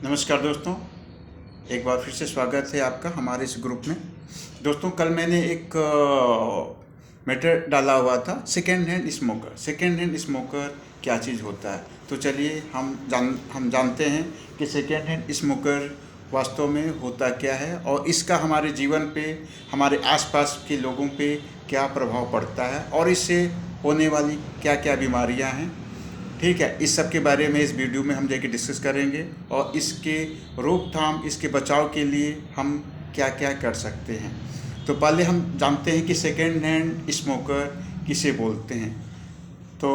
नमस्कार दोस्तों, एक बार फिर से स्वागत है आपका हमारे इस ग्रुप में। दोस्तों, कल मैंने एक मैटर डाला हुआ था second hand smoker. Second hand smoker क्या चीज़ होता है, तो चलिए हम जानते हैं कि सेकेंड हैंड स्मोकर वास्तव में होता क्या है और इसका हमारे जीवन पे, हमारे आसपास के लोगों पे क्या प्रभाव पड़ता है और इससे होने वाली क्या क्या बीमारियां हैं। ठीक है, इस सब के बारे में इस वीडियो में हम जाके डिस्कस करेंगे और इसके रोकथाम, इसके बचाव के लिए हम क्या क्या कर सकते हैं। तो पहले हम जानते हैं कि सेकेंड हैंड स्मोकर किसे बोलते हैं। तो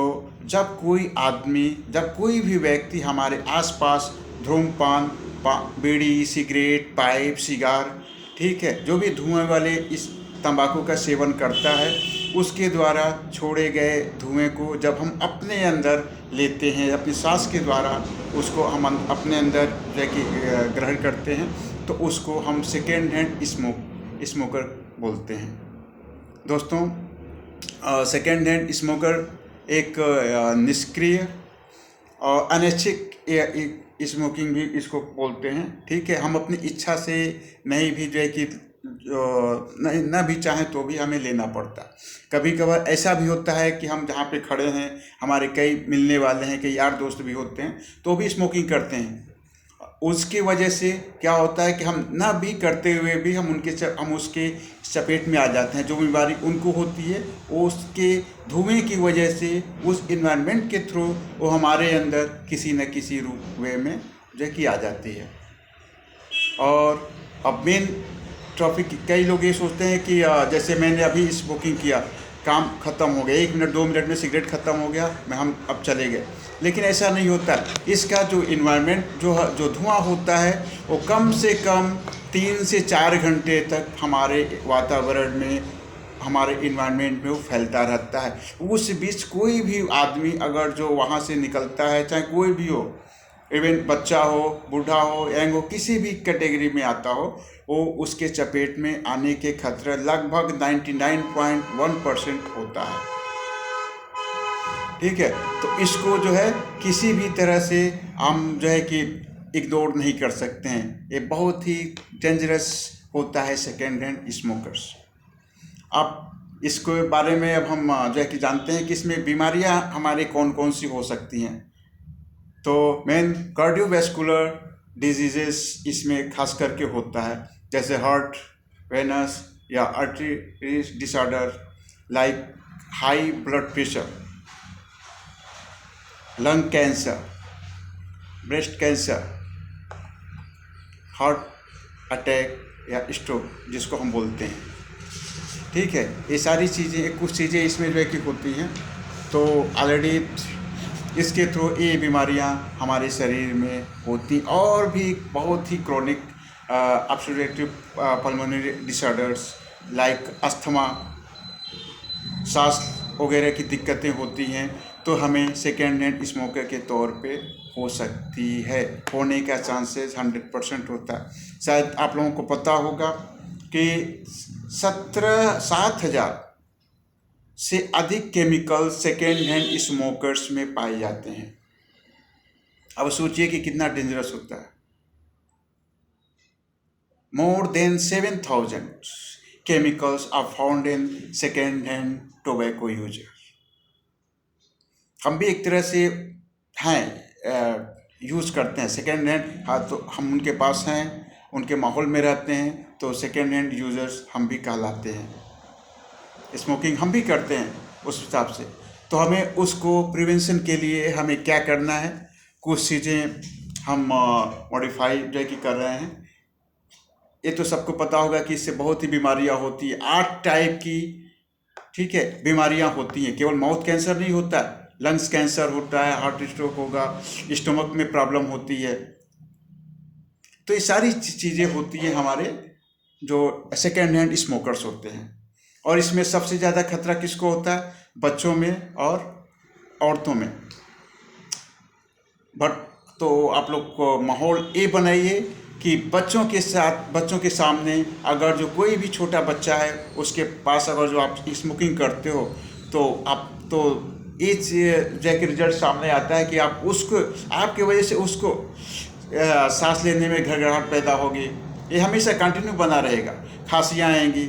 जब कोई आदमी, जब कोई भी व्यक्ति हमारे आसपास धूम्रपान, बीड़ी, सिगरेट, पाइप, सिगार, ठीक है, जो भी धुएं वाले इस तंबाकू का सेवन करता है, उसके द्वारा छोड़े गए धुएं को जब हम अपने अंदर लेते हैं, अपनी सांस के द्वारा उसको हम अपने अंदर ग्रहण करते हैं, तो उसको हम सेकेंड हैंड स्मोकर बोलते हैं। दोस्तों, सेकेंड हैंड स्मोकर एक निष्क्रिय और अनैच्छिक स्मोकिंग भी इसको बोलते हैं। ठीक है, हम अपनी इच्छा से नहीं भी नहीं ना भी चाहें तो भी हमें लेना पड़ता। कभी कभार ऐसा भी होता है कि हम जहाँ पे खड़े हैं, हमारे कई मिलने वाले हैं, कई यार दोस्त भी होते हैं, तो भी स्मोकिंग करते हैं। उसकी वजह से क्या होता है कि हम ना भी करते हुए भी हम उसके चपेट में आ जाते हैं। जो बीमारी उनको होती है वो उसके धुएं की वजह से, उस इन्वायरमेंट के थ्रू वो हमारे अंदर किसी न किसी रूप वे में आ जाती है। और अब मेन टॉपिक, कई लोग ये सोचते हैं कि जैसे मैंने अभी स्मोकिंग किया, काम ख़त्म हो गया, 1 मिनट 2 मिनट में सिगरेट ख़त्म हो गया, हम अब चले गए। लेकिन ऐसा नहीं होता। इसका जो इन्वायरमेंट, जो धुआं होता है, वो कम से कम 3 से 4 घंटे तक हमारे वातावरण में, हमारे इन्वायरमेंट में वो फैलता रहता है। उस बीच कोई भी आदमी अगर जो वहाँ से निकलता है, चाहे कोई भी हो, इवन बच्चा हो, बूढ़ा हो, यंग हो, किसी भी कैटेगरी में आता हो, वो उसके चपेट में आने के खतरे लगभग 99.1% होता है। ठीक है, तो इसको किसी भी तरह से हम कि इग्नोर नहीं कर सकते हैं। ये बहुत ही डेंजरस होता है सेकेंड हैंड स्मोकर्स। अब इसके बारे में अब हम कि जानते हैं कि इसमें बीमारियां हमारे कौन कौन सी हो सकती हैं। तो मेन कार्डियोवैस्कुलर डिजीजेस इसमें खास करके होता है, जैसे हार्ट, वेनस या artery disorder like high blood pressure, lung cancer, breast cancer, heart attack या स्ट्रोक जिसको हम बोलते हैं। ठीक है, ये सारी चीज़ें, कुछ चीज़ें इसमें कि होती हैं। तो ऑलरेडी इसके थ्रू ये बीमारियां हमारे शरीर में होती, और भी बहुत ही chronic obstructive pulmonary disorders like asthma, सांस वगैरह की दिक्कतें होती हैं, तो हमें सेकेंड हैंड स्मोकर के तौर पे हो सकती है। होने का चांसेस 100% होता है। शायद आप लोगों को पता होगा कि 7,000 से अधिक केमिकल सेकेंड हैंड स्मोकर्स में पाए जाते हैं। अब सोचिए कि कितना डेंजरस होता है। More than 7,000 chemicals are found in second-hand tobacco users. हम भी एक तरह से हैं, यूज़ करते हैं सेकेंड हैंड। हाँ, तो हम उनके पास हैं, उनके माहौल में रहते हैं, तो सेकेंड हैंड यूज़र्स हम भी कहलाते हैं। स्मोकिंग हम भी करते हैं उस हिसाब से। तो हमें उसको प्रिवेंशन के लिए हमें क्या करना है, कुछ चीज़ें हम मॉडिफाई कर रहे हैं। ये तो सबको पता होगा कि इससे बहुत ही बीमारियां होती है, 8 टाइप की, ठीक है, बीमारियां होती हैं। केवल माउथ कैंसर नहीं होता है, लंग्स कैंसर होता है, हार्ट स्ट्रोक होगा, स्टमक में प्रॉब्लम होती है। तो ये सारी चीज़ें होती हैं हमारे जो सेकेंड हैंड स्मोकर्स होते हैं। और इसमें सबसे ज़्यादा खतरा किसको होता है? बच्चों में और औरतों में। बट तो आप लोग को माहौल ये बनाइए कि बच्चों के सामने अगर जो कोई भी छोटा बच्चा है, उसके पास अगर जो आप स्मोकिंग करते हो, तो इस रिजल्ट सामने आता है कि आप उसको, आपकी वजह से उसको सांस लेने में घबराहट पैदा होगी, ये हमेशा कंटिन्यू बना रहेगा। खांसियाँ आएंगी,